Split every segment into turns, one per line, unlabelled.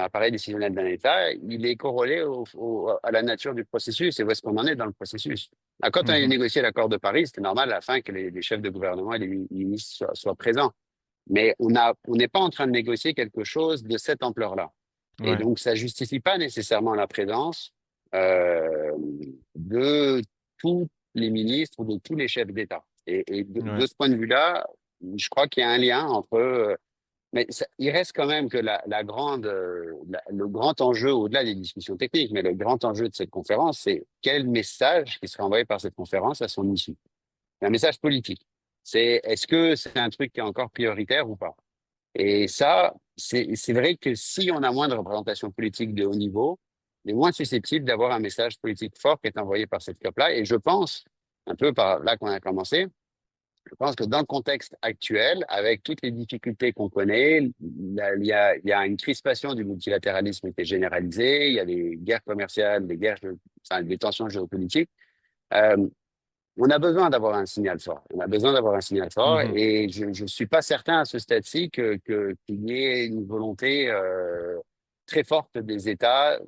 appareil décisionnel d'un État, il est corrélé à la nature du processus et où est-ce qu'on en est dans le processus. Quand on a
Mhm.
négocié l'accord de Paris, c'était normal à la fin que les chefs de gouvernement et les ministres soient présents. Mais on n'est pas en train de négocier quelque chose de cette ampleur-là. Et
Ouais,
donc, ça justifie pas nécessairement la présence euh, de tous les ministres ou de tous les chefs d'État. Et
ouais,
de ce point de vue-là, je crois qu'il y a un lien entre mais il reste quand même que le grand enjeu, au-delà des discussions techniques, mais le grand enjeu de cette conférence, c'est quel message qui sera envoyé par cette conférence à son issue. Un message politique. Est-ce que c'est un truc qui est encore prioritaire ou pas? Et ça, c'est vrai que si on a moins de représentation politique de haut niveau, on est moins susceptible d'avoir un message politique fort qui est envoyé par cette COP-là. Et je pense, un peu par là qu'on a commencé, je pense que dans le contexte actuel, avec toutes les difficultés qu'on connaît, il y a une crispation du multilatéralisme qui est généralisée, il y a des guerres commerciales, enfin, des tensions géopolitiques. Euh, on a besoin d'avoir un signal fort. On a besoin d'avoir un signal fort
mhm.
et je ne suis pas certain à ce stade-ci qu'il y ait une volonté très forte des États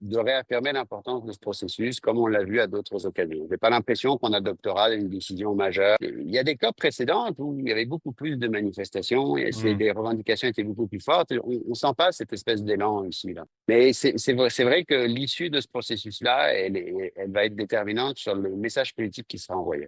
de réaffirmer l'importance de ce processus, comme on l'a vu à d'autres occasions. Je n'ai pas l'impression qu'on adoptera une décision majeure. Il y a des cas précédentes où il y avait beaucoup plus de manifestations et
Mhm.
les revendications étaient beaucoup plus fortes. On sent pas cette espèce d'élan ici, là. Mais c'est vrai que l'issue de ce processus-là, elle va être déterminante sur le message politique qui sera envoyé.